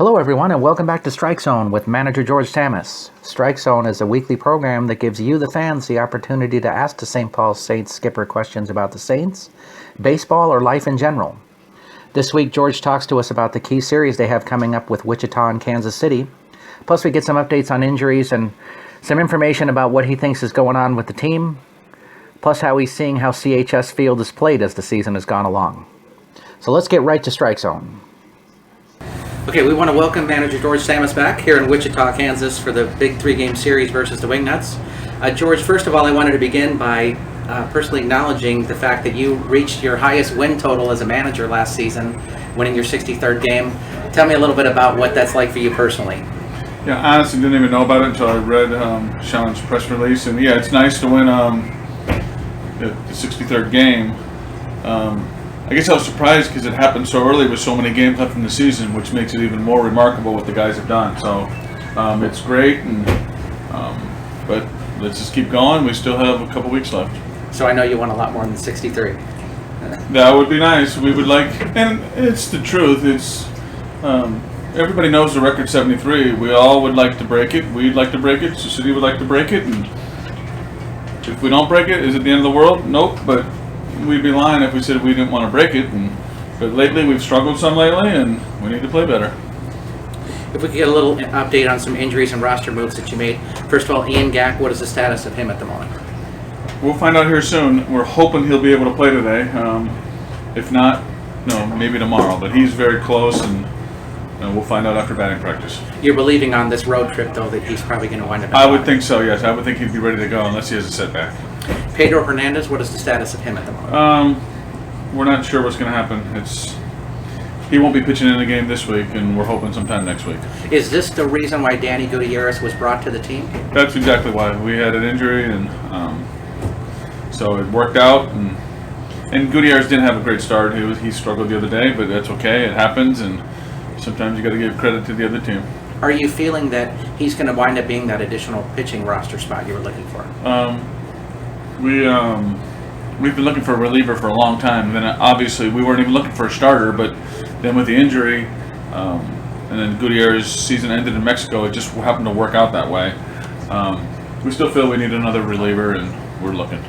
Hello everyone and welcome back to Strike Zone with Manager George Tsamis. Strike Zone is a weekly program that gives you, the fans, the opportunity to ask the St. Paul Saints skipper questions about the Saints, baseball, or life in general. This week George talks to us about the key series they have coming up with Wichita and Kansas City. Plus we get some updates on injuries and some information about what he thinks is going on with the team. Plus how he's seeing how CHS Field is played as the season has gone along. So let's get right to Strike Zone. Okay, we want to welcome Manager George Tsamis back here in Wichita, Kansas for the big three-game series versus the Wingnuts. George, first of all, I wanted to begin by personally acknowledging the fact that you reached your highest win total as a manager last season, winning your 63rd game. Tell me a little bit about what that's like for you personally. Yeah, I honestly didn't even know about it until I read Sean's press release. And yeah, it's nice to win the 63rd game. I guess I was surprised because it happened so early with so many games left in the season, which makes it even more remarkable what the guys have done. So it's great, and but let's just keep going. We still have a couple weeks left. So I know you want a lot more than 63. That would be nice. We would like, and it's the truth. It's everybody knows the record's 73. We all would like to break it. We'd like to break it. The city would like to break it. And if we don't break it, is it the end of the world? Nope. But we'd be lying if we said we didn't want to break it. But lately we've struggled some and we need to play better. If we could get a little update on some injuries and roster moves that you made. First of all, Ian Gack, what is the status of him at the moment? We'll find out here soon. We're hoping he'll be able to play today. If not, maybe tomorrow. But he's very close, and we'll find out after batting practice. You're believing on this road trip, though, that he's probably going to wind up? I would think so, yes. I would think he'd be ready to go unless he has a setback. Pedro Fernandez, what is the status of him at the moment? We're not sure what's going to happen. He won't be pitching in the game this week, and we're hoping sometime next week. Is this the reason why Danny Gutierrez was brought to the team? That's exactly why. We had an injury, and so it worked out. And Gutierrez didn't have a great start. He struggled the other day, but that's okay. It happens, and sometimes you got to give credit to the other team. Are you feeling that he's going to wind up being that additional pitching roster spot you were looking for? We've been looking for a reliever for a long time. And then obviously we weren't even looking for a starter, but then with the injury, and then Gutierrez's season ended in Mexico, it just happened to work out that way. We still feel we need another reliever, and we're looking.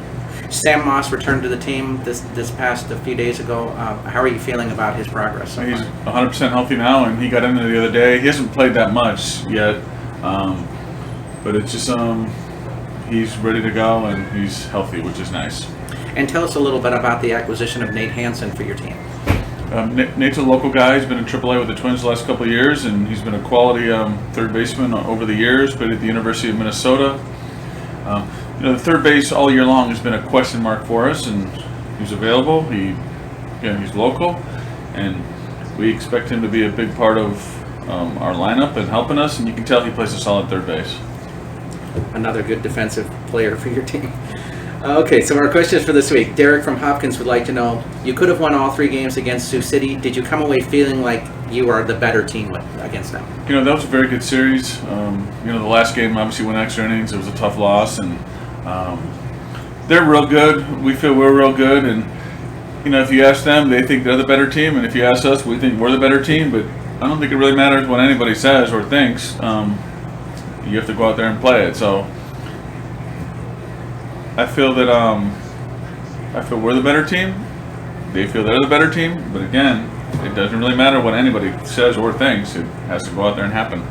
Sam Moss returned to the team this past a few days ago. How are you feeling about his progress so He's far? 100% healthy now, and he got in there the other day. He hasn't played that much yet, but it's just he's ready to go, and he's healthy, which is nice. And tell us a little bit about the acquisition of Nate Hansen for your team. Nate's a local guy. He's been in AAA with the Twins the last couple of years, and he's been a quality third baseman over the years, played at the University of Minnesota. The third base all year long has been a question mark for us, and he's available. He's local, and we expect him to be a big part of our lineup and helping us, and you can tell he plays a solid third base. Another good defensive player for your team. Okay, so our questions for this week. Derek from Hopkins would like to know, you could have won all 3 games against Sioux City. Did you come away feeling like you are the better team against them? That was a very good series. The last game obviously went extra innings. It was a tough loss, and they're real good. We feel we're real good, and if you ask them, they think they're the better team, and if you ask us, we think we're the better team. But I don't think it really matters what anybody says or thinks. You have to go out there and play it. So I feel that we're the better team. They feel they're the better team. But again, it doesn't really matter what anybody says or thinks. It has to go out there and happen.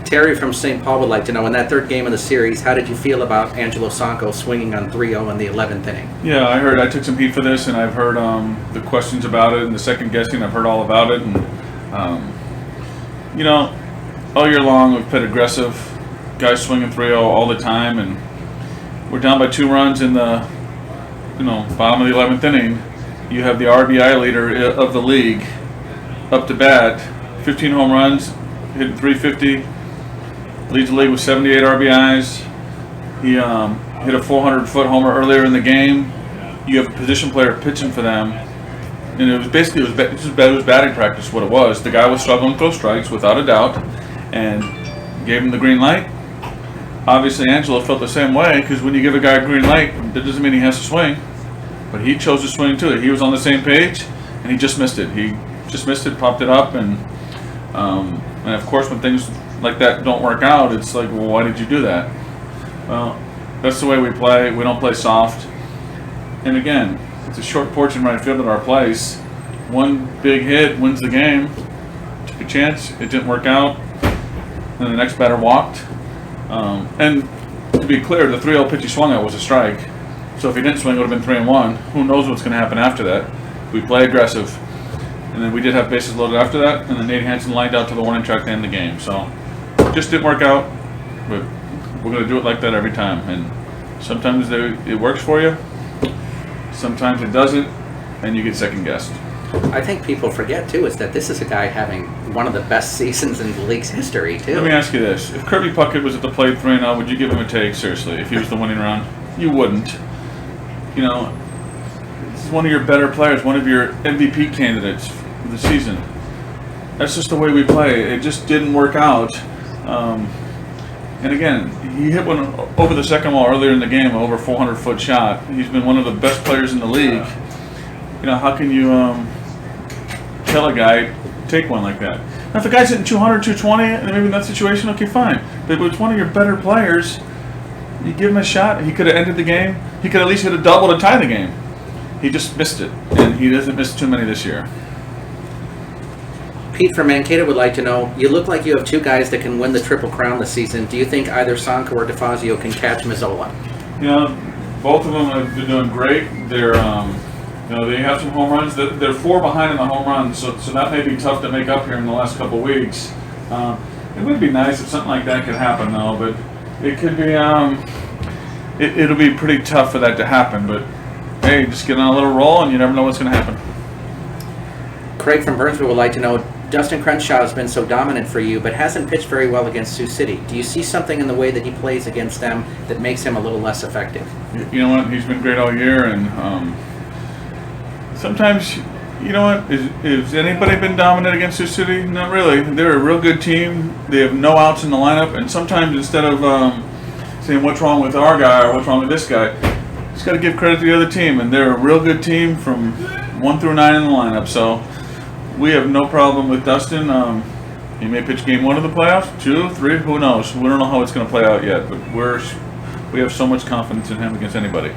Terry from St. Paul would like to know, in that third game of the series, how did you feel about Angelo Sanco swinging on 3-0 in the 11th inning? Yeah, I took some heat for this, and I've heard the questions about it and the second guessing. I've heard all about it, and all year long we've played aggressive, guys swinging 3-0 all the time, and we're down by 2 runs in the bottom of the 11th inning. You have the RBI leader of the league up to bat, 15 home runs, hitting 350. Leads the league with 78 RBIs. He hit a 400-foot homer earlier in the game. You have a position player pitching for them, and it was batting practice. What it was, the guy was struggling to throw strikes without a doubt, and gave him the green light. Obviously, Angelo felt the same way, because when you give a guy a green light, that doesn't mean he has to swing. But he chose to swing too. He was on the same page, and he just missed it. He just missed it, popped it up, and And of course, when things like that don't work out, it's like, well, why did you do that? Well, that's the way we play. We don't play soft. And again, it's a short porch in right field at our place. One big hit wins the game. Took a chance. It didn't work out. Then the next batter walked. And to be clear, the 3-0 pitch he swung at was a strike. So if he didn't swing, it would have been 3-1. Who knows what's going to happen after that? We play aggressive. And then we did have bases loaded after that. And then Nate Hansen lined out to the warning track to end the game. So it just didn't work out. But we're going to do it like that every time. And sometimes it works for you. Sometimes it doesn't. And you get second guessed. I think people forget, too, is that this is a guy having one of the best seasons in the league's history, too. Let me ask you this. If Kirby Puckett was at the plate 3-0, would you give him a take, seriously, if he was the winning round? You wouldn't. You know, this is one of your better players, one of your MVP candidates for the season. That's just the way we play. It just didn't work out. And again, he hit one over the second wall earlier in the game, over 400-foot shot. He's been one of the best players in the league. You know, how can you tell a guy take one like that? Now, if the guy's hitting 200, 220, and maybe in that situation, okay, fine. But if it's one of your better players, you give him a shot. He could have ended the game. He could at least hit a double to tie the game. He just missed it, and he doesn't miss too many this year. Pete from Mankato would like to know, you look like you have two guys that can win the Triple Crown this season. Do you think either Sanka or DeFazio can catch Mazzola? You know, both of them have been doing great. They're, you know, they have some home runs. They're 4 behind in the home runs, so that may be tough to make up here in the last couple of weeks. It would be nice if something like that could happen, though, but it could be, it'll be pretty tough for that to happen. But hey, just get on a little roll, and you never know what's going to happen. Craig from Burnsville would like to know, Dustin Crenshaw has been so dominant for you, but hasn't pitched very well against Sioux City. Do you see something in the way that he plays against them that makes him a little less effective? You know what? He's been great all year, and sometimes, you know what? Has anybody been dominant against Sioux City? Not really. They're a real good team. They have no outs in the lineup, and sometimes instead of saying what's wrong with our guy or what's wrong with this guy, just got to give credit to the other team, and they're a real good team from 1 through 9 in the lineup. So we have no problem with Dustin. He may pitch game 1 of the playoffs, 2, 3, who knows? We don't know how it's going to play out yet, but we have so much confidence in him against anybody.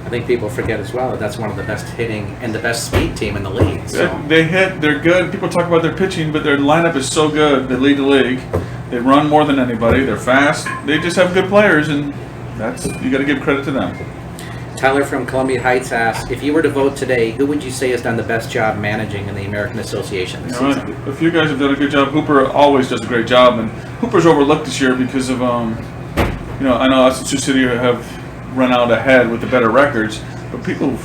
I think people forget as well that that's one of the best hitting and the best speed team in the league. So. They hit, they're good. People talk about their pitching, but their lineup is so good. They lead the league. They run more than anybody. They're fast. They just have good players, and you got to give credit to them. Tyler from Columbia Heights asks, if you were to vote today, who would you say has done the best job managing in the American Association this season? A few guys have done a good job. Hooper always does a great job, and Hooper's overlooked this year because of, you know, I know us in Sioux City have run out ahead with the better records, but people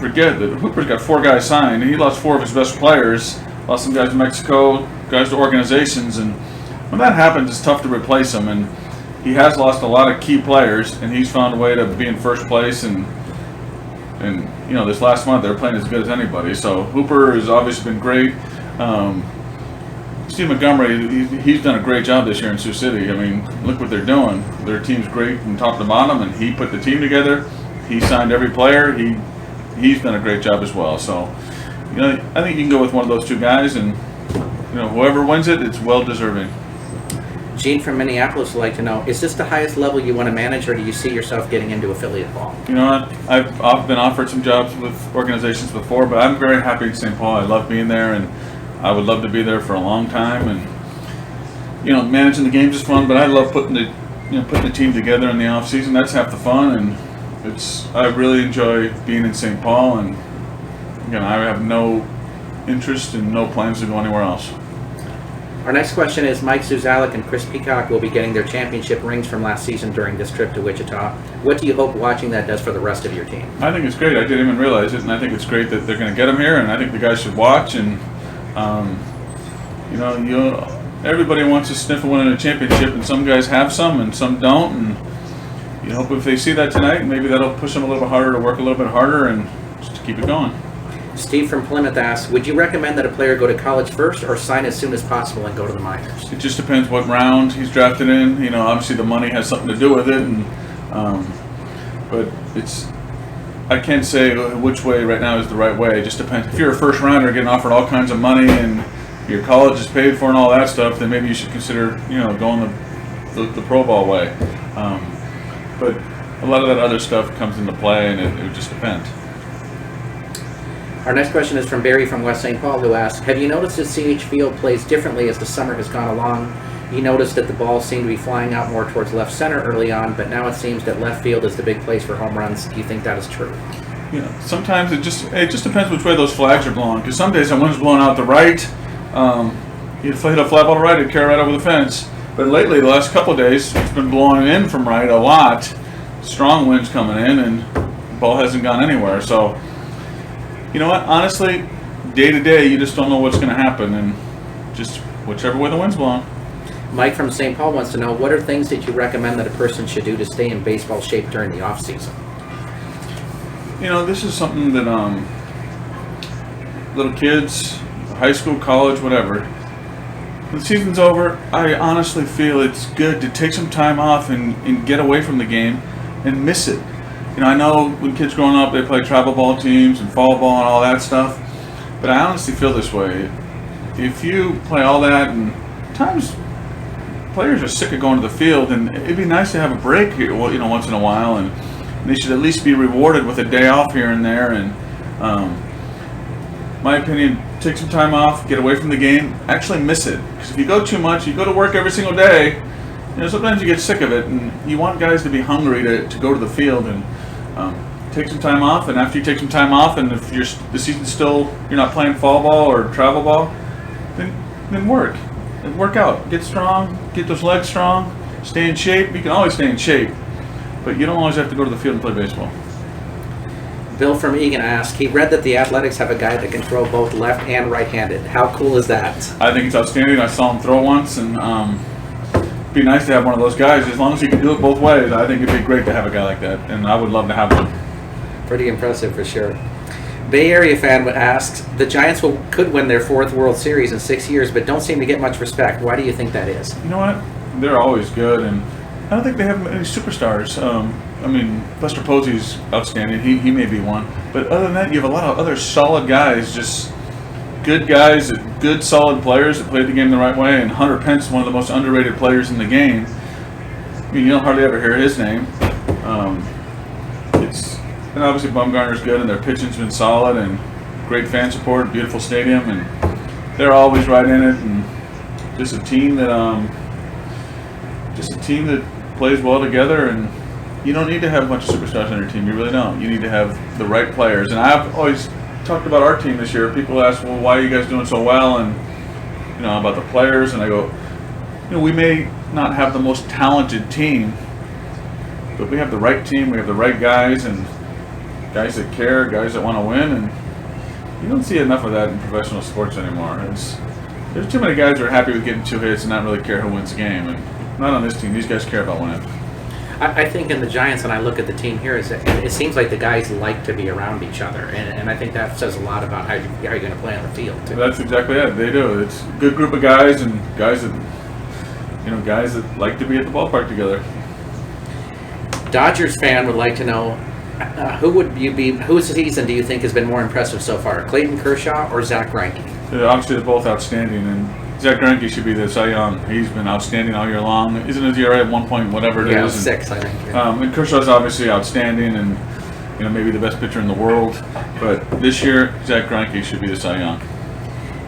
forget that Hooper's got 4 guys signed, and he lost 4 of his best players, lost some guys to Mexico, guys to organizations, and when that happens, it's tough to replace them, and he has lost a lot of key players, and he's found a way to be in first place, and you know, this last month they were playing as good as anybody. So Hooper has obviously been great. Steve Montgomery, he's done a great job this year in Sioux City. I mean, look what they're doing. Their team's great from top to bottom, and he put the team together. He signed every player. He's done a great job as well. So, you know, I think you can go with one of those 2 guys, and you know, whoever wins it, it's well deserving. Gene from Minneapolis would like to know, is this the highest level you want to manage, or do you see yourself getting into affiliate ball? You know what? I've been offered some jobs with organizations before, but I'm very happy in St. Paul. I love being there, and I would love to be there for a long time. And you know, managing the games is fun, but I love putting the team together in the off season. That's half the fun, and I really enjoy being in St. Paul. And again, I have no interest and no plans to go anywhere else. Our next question is, Mike Zuzalek and Chris Peacock will be getting their championship rings from last season during this trip to Wichita. What do you hope watching that does for the rest of your team? I think it's great. I didn't even realize it, and I think it's great that they're going to get them here, and I think the guys should watch. And you know, everybody wants to sniff of winning a championship, and some guys have some, and some don't. And you hope if they see that tonight, maybe that'll push them a little bit harder to work a little bit harder and just to keep it going. Steve from Plymouth asks, would you recommend that a player go to college first or sign as soon as possible and go to the minors? It just depends what round he's drafted in. You know, obviously the money has something to do with it, and but I can't say which way right now is the right way. It just depends. If you're a first rounder getting offered all kinds of money and your college is paid for and all that stuff, then maybe you should consider, going the pro ball way. But a lot of that other stuff comes into play, and it would just depend. Our next question is from Barry from West St. Paul, who asks, have you noticed that CH Field plays differently as the summer has gone along? You noticed that the balls seem to be flying out more towards left center early on, but now it seems that left field is the big place for home runs. Do you think that is true? Sometimes it just depends which way those flags are blowing. Because some days the wind's blowing out the right, you hit a fly ball to right, it'd carry right over the fence. But lately, the last couple of days, it's been blowing in from right a lot. Strong winds coming in, and the ball hasn't gone anywhere. So, you know what? Honestly, day to day, you just don't know what's going to happen, and just whichever way the wind's blowing. Mike from St. Paul wants to know, what are things that you recommend that a person should do to stay in baseball shape during the off season? This is something that little kids, high school, college, whatever, when the season's over, I honestly feel it's good to take some time off and get away from the game and miss it. I know when kids growing up, they play travel ball teams and fall ball and all that stuff, but I honestly feel this way. If you play all that, and times players are sick of going to the field, and it'd be nice to have a break here, once in a while, and they should at least be rewarded with a day off here and there. And my opinion, take some time off, get away from the game, actually miss it. Because if you go too much, you go to work every single day, sometimes you get sick of it, and you want guys to be hungry to go to the field and take some time off. And after you take some time off, and if the season's still, you're not playing fall ball or travel ball, then work. And work out. Get strong, get those legs strong, stay in shape. You can always stay in shape, but you don't always have to go to the field and play baseball. Bill from Egan asked, he read that the Athletics have a guy that can throw both left and right-handed. How cool is that? I think it's outstanding. I saw him throw once, and it'd be nice to have one of those guys. As long as he can do it both ways, I think it'd be great to have a guy like that, and I would love to have one. Pretty impressive for sure. Bay Area fan asks, the Giants could win their 4th World Series in 6 years, but don't seem to get much respect. Why do you think that is? You know what? They're always good, and I don't think they have any superstars. Buster Posey's outstanding. He may be one. But other than that, you have a lot of other solid guys, just good guys, good solid players that played the game the right way. And Hunter Pence, one of the most underrated players in the game. You don't hardly ever hear his name. And obviously Bumgarner's good, and their pitching's been solid, and great fan support, beautiful stadium, and they're always right in it. And just a team that plays well together. And you don't need to have a bunch of superstars on your team. You really don't. You need to have the right players. And I've always talked about our team this year. People ask, well, why are you guys doing so well? And about the players. And I go, we may not have the most talented team, but we have the right team. We have the right guys, and guys that care, guys that want to win. And you don't see enough of that in professional sports anymore. There's too many guys that are happy with getting 2 hits and not really care who wins the game. And not on this team. These guys care about winning. I think in the Giants, and I look at the team here, it seems like the guys like to be around each other, and I think that says a lot about how you're going to play on the field, too. That's exactly it. They do. It's a good group of guys, and guys that like to be at the ballpark together. Dodgers fan would like to know, whose season do you think has been more impressive so far, Clayton Kershaw or Zach Greinke? Obviously, they're both outstanding, and Zach Greinke should be the Cy Young. He's been outstanding all year long. Isn't his ERA at 1 point whatever it is? 6, I think. Yeah. And Kershaw's obviously outstanding, and maybe the best pitcher in the world. But this year, Zach Greinke should be the Cy Young.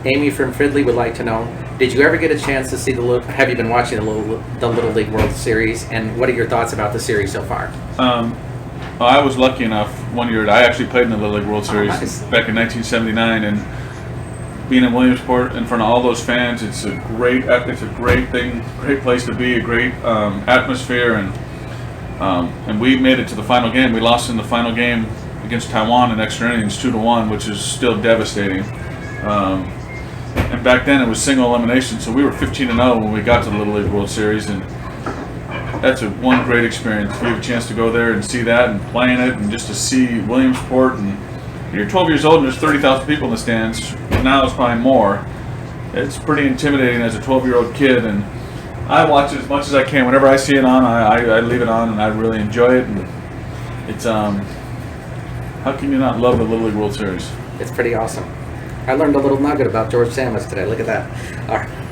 Amy from Fridley would like to know, did you ever get a chance to see have you been watching the Little League World Series, and what are your thoughts about the series so far? I was lucky enough one year. I actually played in the Little League World Series back in 1979, and being in Williamsport in front of all those fans, it's a great thing, great place to be, a great atmosphere, and we made it to the final game. We lost in the final game against Taiwan in extra innings, 2-1, which is still devastating. And back then it was single elimination, so we were 15-0 when we got to the Little League World Series, and that's one great experience. We have a chance to go there and see that and play in it, and just to see Williamsport. And you're 12 years old and there's 30,000 people in the stands. Now it's probably more. It's pretty intimidating as a 12-year-old kid, and I watch it as much as I can. Whenever I see it on, I leave it on, and I really enjoy it. And it's how can you not love the Little League World Series? It's pretty awesome. I learned a little nugget about George Tsamis today. Look at that.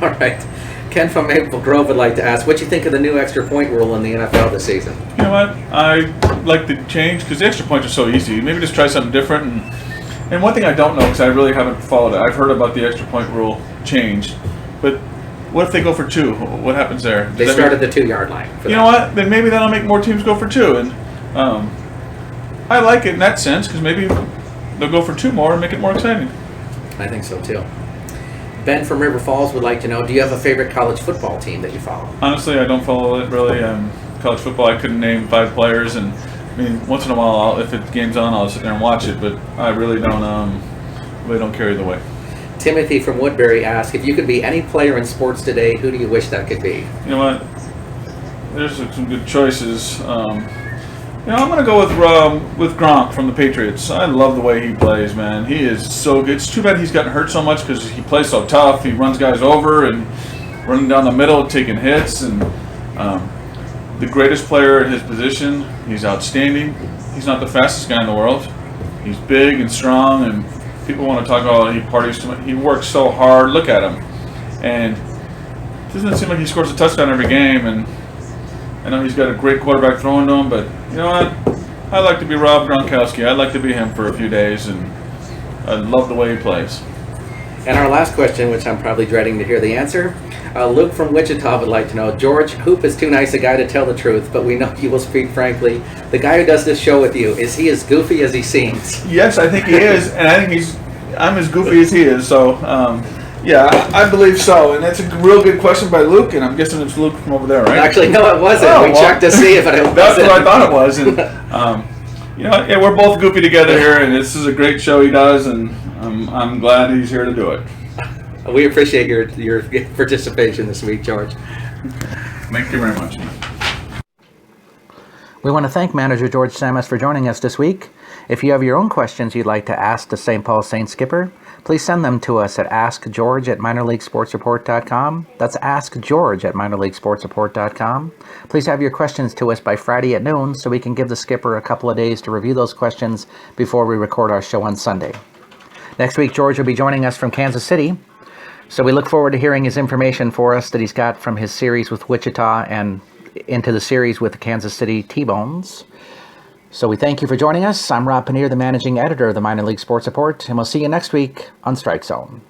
All right. Ken from Maple Grove would like to ask, what do you think of the new extra point rule in the NFL this season? You know what? I like the change because the extra points are so easy. Maybe just try something different. And one thing I don't know, because I really haven't followed it, I've heard about the extra point rule change. But what if they go for 2? What happens there? They started the 2-yard line. You know what? Then maybe that'll make more teams go for 2. And I like it in that sense because maybe they'll go for 2 more and make it more exciting. I think so too. Ben from River Falls would like to know, do you have a favorite college football team that you follow? Honestly, I don't follow it really. College football, I couldn't name 5 players, and I mean, once in a while, if the game's on, I'll sit there and watch it. But I really don't carry the way. Timothy from Woodbury asks, if you could be any player in sports today, who do you wish that could be? You know what? There's some good choices. I'm going to go with Gronk from the Patriots. I love the way he plays, man. He is so good. It's too bad he's gotten hurt so much because he plays so tough. He runs guys over and running down the middle, taking hits, and the greatest player at his position. He's outstanding. He's not the fastest guy in the world. He's big and strong, and people want to talk about he parties too much. He works so hard. Look at him. And it doesn't seem like he scores a touchdown every game, and I know he's got a great quarterback throwing to him, but you know what? I'd like to be Rob Gronkowski. I'd like to be him for a few days, and I love the way he plays. And our last question, which I'm probably dreading to hear the answer, Luke from Wichita would like to know, George, Hoop is too nice a guy to tell the truth, but we know you will speak frankly. The guy who does this show with you, is he as goofy as he seems? Yes, I think he is, and I think I'm as goofy as he is, so yeah, I believe so. And that's a real good question by Luke, and I'm guessing it's Luke from over there, right? Actually, no, it wasn't. We checked to see if it wasn't. That's what I thought it was. And yeah, we're both goofy together here, and this is a great show he does, and I'm glad he's here to do it. We appreciate your participation this week, George. Thank you very much. We want to thank Manager George Tsamis for joining us this week. If you have your own questions you'd like to ask the St. Paul Saints skipper, please send them to us at askgeorge@minorleaguesportsreport.com. That's askgeorge@minorleaguesportsreport.com. Please have your questions to us by Friday at noon so we can give the skipper a couple of days to review those questions before we record our show on Sunday. Next week, George will be joining us from Kansas City, so we look forward to hearing his information for us that he's got from his series with Wichita and into the series with the Kansas City T-Bones. So we thank you for joining us. I'm Rob Pannier, the managing editor of the Minor League Sports Report, and we'll see you next week on Strike Zone.